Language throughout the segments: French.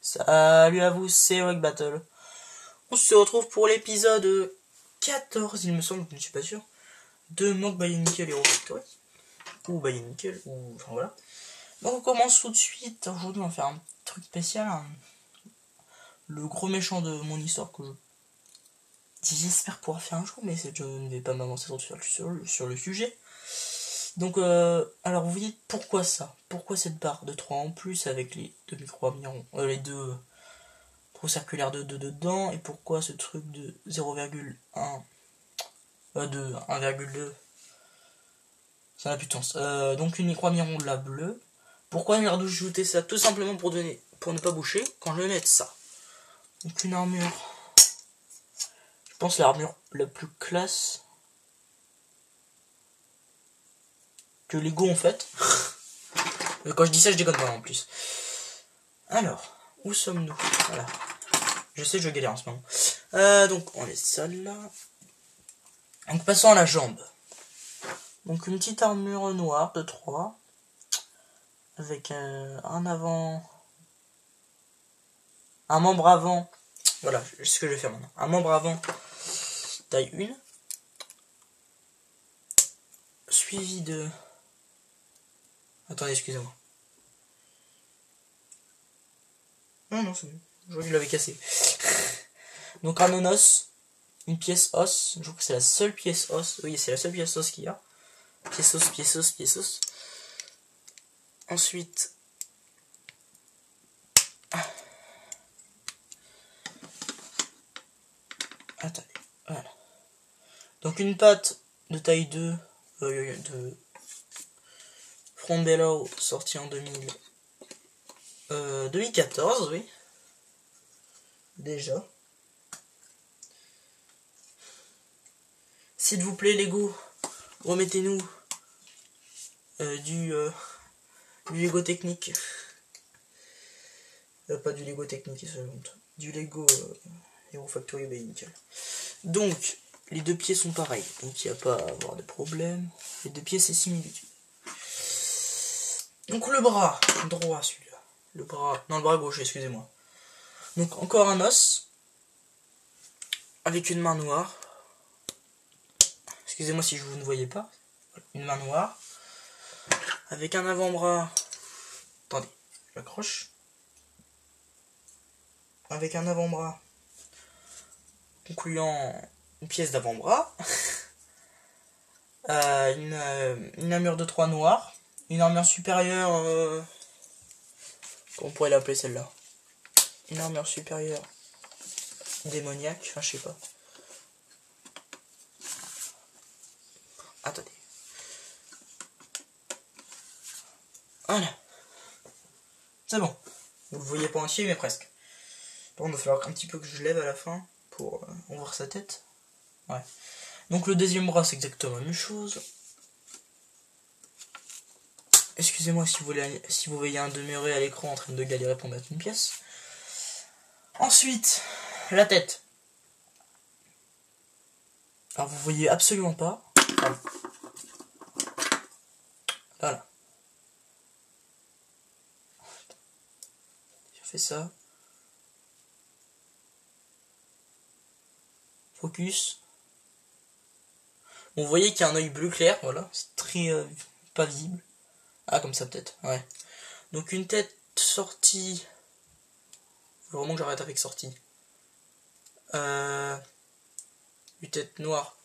Salut à vous, c'est Rock Battle. On se retrouve pour l'épisode 14, il me semble, je ne suis pas sûr, de Monk by Nickel Hero Factory. Ou by Nickel, ou enfin voilà. Donc on commence tout de suite. Aujourd'hui on va faire un truc spécial. Le gros méchant de mon histoire que j'espère pouvoir faire un jour, mais je ne vais pas m'avancer trop sur le sujet. Donc alors vous voyez pourquoi ça? Pourquoi cette barre de 3 en plus avec les deux micro-amirons, les deux trous circulaires de 2 dedans, et pourquoi ce truc de 0,1 de 1,2, ça n'a plus de sens. Donc une micro-amiron de la bleue. Pourquoi il a rajouté ça? Tout simplement pour ne pas boucher quand je vais mettre ça. Donc une armure, je pense l'armure la plus classe que Lego en fait. Quand je dis ça, je déconne pas en plus. Alors, où sommes-nous? Voilà. Je sais que je galère en ce moment. Donc on laisse ça là. Donc passons à la jambe. Donc une petite armure noire de 3. Avec un avant. Un membre avant. Voilà, c'est ce que je vais faire maintenant. Un membre avant taille 1. Suivi de. Attendez, excusez-moi. Non, c'est bon. Je vois que je l'avais cassé. Donc un non-os. Une pièce os. Je crois que c'est la seule pièce os. Oui, c'est la seule pièce os qu'il y a. Pièce os, pièce os, pièce os. Ensuite. Attendez. Voilà. Donc une patte de taille 2 de From Below, sorti en 2014, oui. Déjà. S'il vous plaît, Lego, remettez-nous du Lego technique. Pas du Lego technique, ça compte. Du Lego Hero Factory by Nickel. Donc, les deux pieds sont pareils, donc il n'y a pas à avoir de problème. Les deux pieds, c'est similitude. Donc le bras droit, celui-là. Le bras gauche, excusez-moi. Donc encore un os. Avec une main noire. Excusez-moi si je vous ne voyais pas. Une main noire. Avec un avant-bras. Attendez, j'accroche. Avec un avant-bras concluant une pièce d'avant-bras. Une armure de 3 noire. Une armure supérieure. Comment on pourrait l'appeler celle-là? Une armure supérieure démoniaque. Enfin, je sais pas. Attendez. Voilà. C'est bon. Vous le voyez pas entier, mais presque. Bon, il va falloir un petit peu que je lève à la fin pour voir sa tête. Ouais. Donc le deuxième bras, c'est exactement la même chose. Excusez-moi si vous voyez un demeuré à l'écran en train de galérer pour mettre une pièce. Ensuite, la tête. Alors vous voyez absolument pas. Voilà. Je fais ça. Focus. Bon, vous voyez qu'il y a un œil bleu clair, voilà. C'est très pas visible. Ah, comme ça peut-être, ouais. Donc une tête sortie. Faut vraiment que j'arrête avec sortie. Une tête noire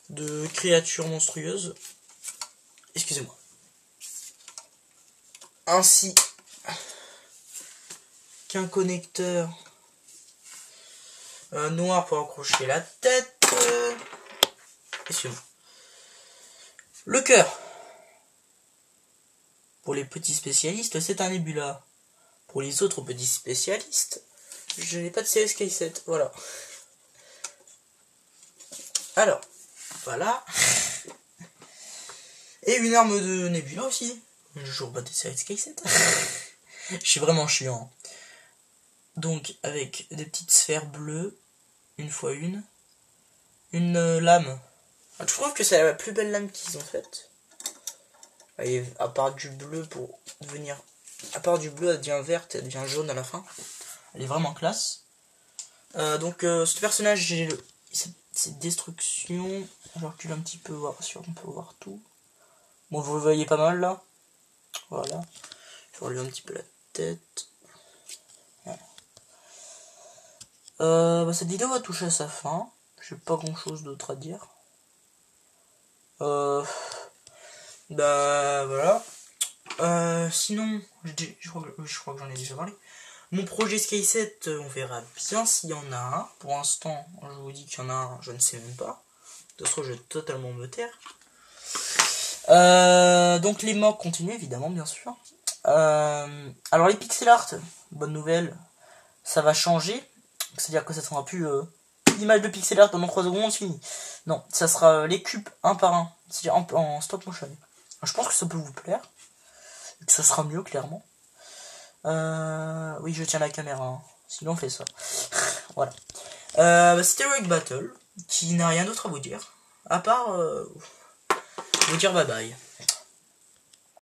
de créature monstrueuse. Excusez-moi. Ainsi qu'un connecteur noir pour accrocher la tête. Excusez-moi. Le cœur. Pour les petits spécialistes, c'est un Nebula. Pour les autres petits spécialistes, je n'ai pas de CSK7. Voilà. Alors, voilà. Et une arme de Nebula aussi. Je joue pas de CSK7. Je suis vraiment chiant. Donc, avec des petites sphères bleues, une fois une. Une lame. Je trouve que c'est la plus belle lame qu'ils ont faite. Et à part du bleu pour venir À part du bleu, elle devient verte, elle devient jaune à la fin. Elle est vraiment classe. Donc ce personnage, j'ai cette destruction. Je recule un petit peu, voir si on peut voir tout. Bon, vous le voyez pas mal là. Voilà. Je vais relever un petit peu la tête. Voilà. Cette vidéo va toucher à sa fin. J'ai pas grand chose d'autre à dire. Bah voilà. Sinon, je crois que j'en ai déjà parlé. Mon projet Sky 7, on verra bien s'il y en a un. Pour l'instant, je vous dis qu'il y en a un, je ne sais même pas. De toute façon, je vais totalement me taire. Donc les mocks continuent évidemment, bien sûr. Alors les pixel art, bonne nouvelle, ça va changer. C'est-à-dire que ça sera plus l'image de pixel art pendant 3 secondes, c'est fini. Non, ça sera les cubes un par un, c'est-à-dire en stop motion. Je pense que ça peut vous plaire. Et que ça sera mieux, clairement. Oui, je tiens la caméra, hein. Sinon on fait ça. Voilà. C'était Rogue Battle, qui n'a rien d'autre à vous dire. À part vous dire bye bye.